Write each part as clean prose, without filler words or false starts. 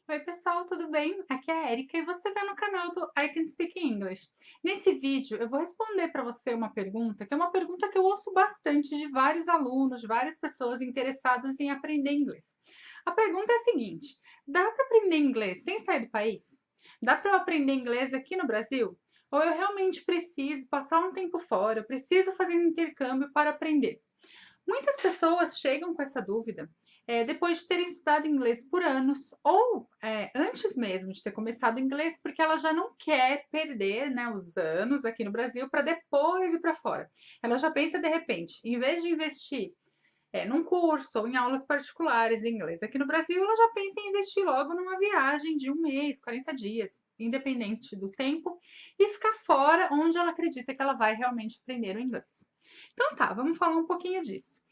Oi, pessoal, tudo bem? Aqui é a Erika e você está no canal do I Can Speak English. Nesse vídeo, eu vou responder para você uma pergunta, que é uma pergunta que eu ouço bastante de vários alunos, de várias pessoas interessadas em aprender inglês. A pergunta é a seguinte: dá para aprender inglês sem sair do país? Dá para eu aprender inglês aqui no Brasil? Ou eu realmente preciso passar um tempo fora, eu preciso fazer um intercâmbio para aprender? Muitas pessoas chegam com essa dúvida depois de terem estudado inglês por anos, ou antes mesmo de ter começado inglês, porque ela já não quer perder, né, os anos aqui no Brasil para depois ir para fora. Ela já pensa de repente, em vez de investir num curso ou em aulas particulares em inglês aqui no Brasil, ela já pensa em investir logo numa viagem de um mês, 40 dias, independente do tempo, e ficar fora onde ela acredita que ela vai realmente aprender o inglês. Então tá, vamos falar um pouquinho disso.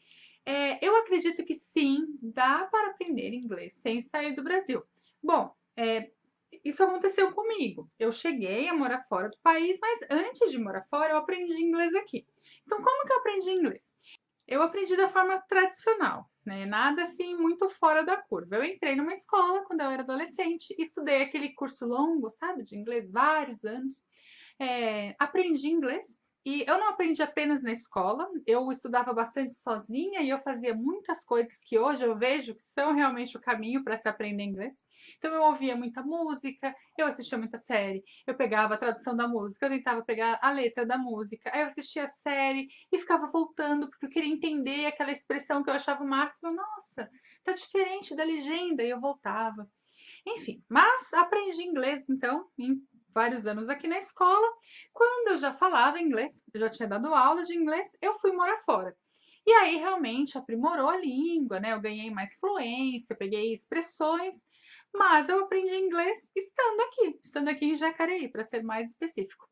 Eu acredito que sim, dá para aprender inglês sem sair do Brasil. Bom, isso aconteceu comigo. Eu cheguei a morar fora do país, mas antes de morar fora, eu aprendi inglês aqui. Então, como que eu aprendi inglês? Eu aprendi da forma tradicional, né? Nada assim muito fora da curva. Eu entrei numa escola quando eu era adolescente, estudei aquele curso longo, sabe, de inglês, vários anos. Aprendi inglês e eu não aprendi apenas na escola, eu estudava bastante sozinha e eu fazia muitas coisas que hoje eu vejo que são realmente o caminho para se aprender inglês. Então eu ouvia muita música, eu assistia muita série, eu pegava a tradução da música, eu tentava pegar a letra da música, aí eu assistia a série e ficava voltando porque eu queria entender aquela expressão que eu achava o máximo. Nossa, tá diferente da legenda, e eu voltava. Enfim, mas aprendi inglês então em vários anos aqui na escola. Quando eu já falava inglês, eu já tinha dado aula de inglês, eu fui morar fora. E aí realmente aprimorou a língua, né? Eu ganhei mais fluência, peguei expressões, mas eu aprendi inglês estando aqui em Jacareí, para ser mais específico.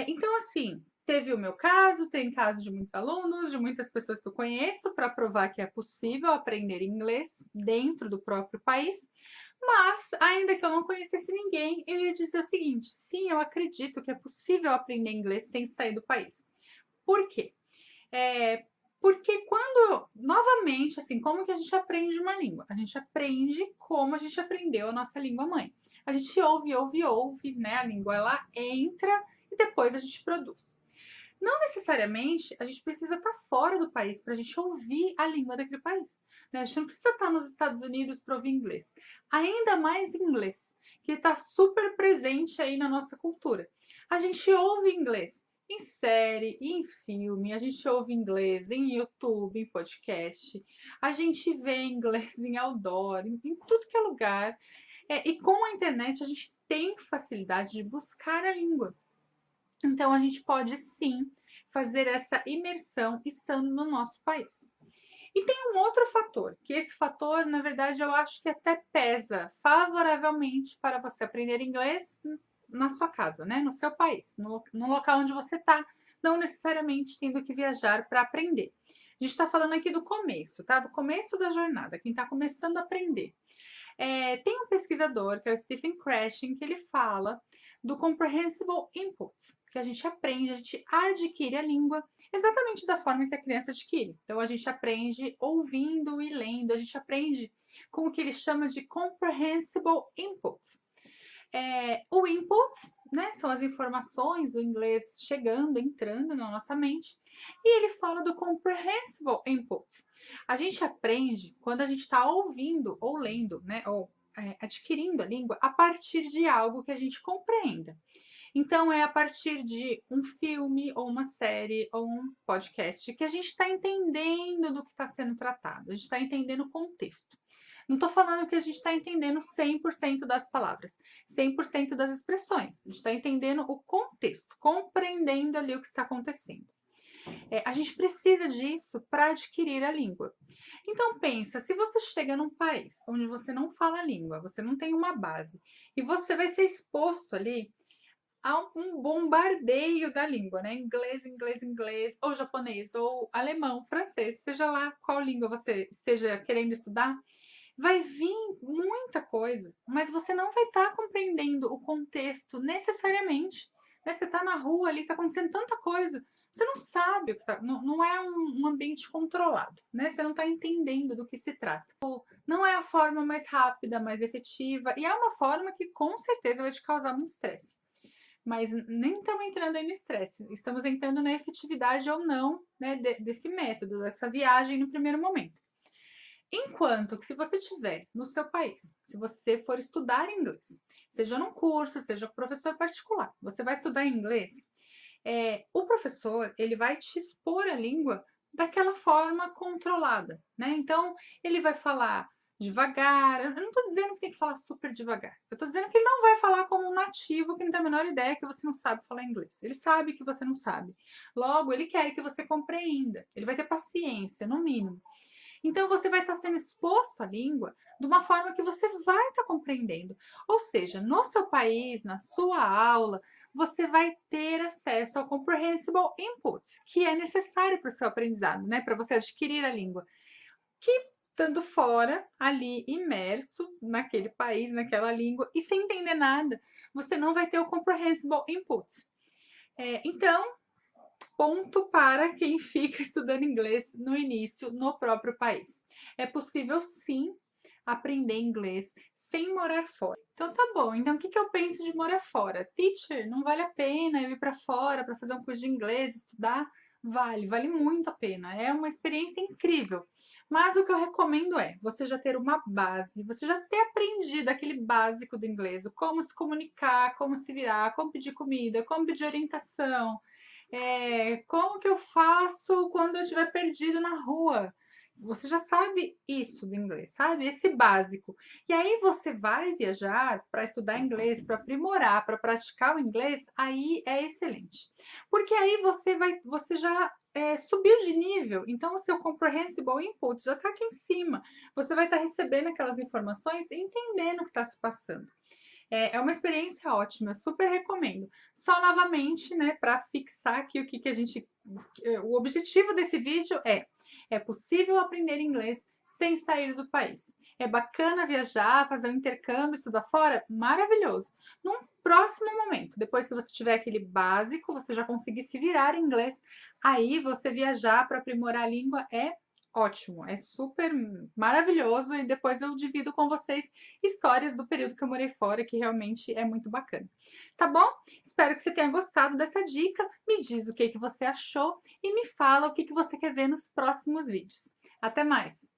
Então, assim, teve o meu caso, tem caso de muitos alunos, de muitas pessoas que eu conheço, para provar que é possível aprender inglês dentro do próprio país. Mas, ainda que eu não conhecesse ninguém, eu ia dizer o seguinte: sim, eu acredito que é possível aprender inglês sem sair do país. Por quê? É, porque quando, novamente, assim, como que a gente aprende uma língua? A gente aprende como a gente aprendeu a nossa língua mãe. A gente ouve, ouve, ouve, né? A língua ela entra e depois a gente produz. Não necessariamente a gente precisa estar fora do país para a gente ouvir a língua daquele país. Né? A gente não precisa estar nos Estados Unidos para ouvir inglês. Ainda mais inglês, que está super presente aí na nossa cultura. A gente ouve inglês em série, em filme, a gente ouve inglês em YouTube, em podcast, a gente vê inglês em outdoor, em tudo que é lugar. E com a internet a gente tem facilidade de buscar a língua. Então, a gente pode sim fazer essa imersão estando no nosso país. E tem um outro fator, que esse fator, na verdade, eu acho que até pesa favoravelmente para você aprender inglês na sua casa, né? No seu país, no local onde você está, não necessariamente tendo que viajar para aprender. A gente está falando aqui do começo, tá? Do começo da jornada, quem está começando a aprender. Tem um pesquisador, que é o Stephen Krashen, que ele fala do comprehensible input, que a gente aprende, a gente adquire a língua exatamente da forma que a criança adquire. Então, a gente aprende ouvindo e lendo, a gente aprende com o que ele chama de comprehensible input. O input, né, são as informações, o inglês chegando, entrando na nossa mente, e ele fala do comprehensible input. A gente aprende quando a gente está ouvindo ou lendo, né, ou adquirindo a língua a partir de algo que a gente compreenda. Então, é a partir de um filme, ou uma série, ou um podcast que a gente está entendendo do que está sendo tratado, a gente está entendendo o contexto. Não estou falando que a gente está entendendo 100% das palavras, 100% das expressões. A gente está entendendo o contexto, compreendendo ali o que está acontecendo. A gente precisa disso para adquirir a língua. Então pensa, se você chega num país onde você não fala a língua, você não tem uma base, e você vai ser exposto ali a um bombardeio da língua, né? Inglês, inglês, inglês, ou japonês, ou alemão, francês, seja lá qual língua você esteja querendo estudar, vai vir muita coisa, mas você não vai estar compreendendo o contexto necessariamente. Né? Você está na rua ali, está acontecendo tanta coisa. você não sabe o que tá, não é um ambiente controlado, né? Você não está entendendo do que se trata. Não é a forma mais rápida, mais efetiva, e é uma forma que com certeza vai te causar muito estresse. Mas nem estamos entrando aí no estresse, estamos entrando na efetividade ou não, né, desse método, dessa viagem no primeiro momento. Enquanto que se você estiver no seu país, se você for estudar inglês, seja num curso, seja com professor particular, você vai estudar inglês, o professor ele vai te expor a língua daquela forma controlada, né? Então ele vai falar devagar. Eu não estou dizendo que tem que falar super devagar. Eu estou dizendo que ele não vai falar como um nativo que não tem a menor ideia que você não sabe falar inglês. Ele sabe que você não sabe. Logo, ele quer que você compreenda. Ele vai ter paciência, no mínimo. Então, você vai estar sendo exposto à língua de uma forma que você vai estar compreendendo. Ou seja, no seu país, na sua aula, você vai ter acesso ao comprehensible input, que é necessário para o seu aprendizado, né? Para você adquirir a língua. Que estando fora, ali, imerso naquele país, naquela língua, e sem entender nada, você não vai ter o comprehensible input. Então, ponto para quem fica estudando inglês no início no próprio país. É possível sim aprender inglês sem morar fora. Então tá bom, então o que eu penso de morar fora? Teacher, não vale a pena eu ir para fora para fazer um curso de inglês, estudar? Vale muito a pena. É uma experiência incrível. Mas o que eu recomendo é você já ter uma base, você já ter aprendido aquele básico do inglês, como se comunicar, como se virar, como pedir comida, como pedir orientação, como que eu faço quando eu estiver perdido na rua? Você já sabe isso do inglês, sabe? Esse básico. E aí você vai viajar para estudar inglês, para aprimorar, para praticar o inglês, aí é excelente. Porque aí você já subiu de nível, então o seu comprehensible input já está aqui em cima. Você vai estar recebendo aquelas informações e entendendo o que está se passando. É uma experiência ótima, eu super recomendo. Só novamente, né, para fixar aqui o que a gente. O objetivo desse vídeo é possível aprender inglês sem sair do país. É bacana viajar, fazer um intercâmbio, estudar fora? Maravilhoso. Num próximo momento, depois que você tiver aquele básico, você já conseguir se virar em inglês, aí você viajar para aprimorar a língua é ótimo, é super maravilhoso e depois eu divido com vocês histórias do período que eu morei fora, que realmente é muito bacana. Tá bom? Espero que você tenha gostado dessa dica. Me diz o que você achou e me fala o que você quer ver nos próximos vídeos. Até mais!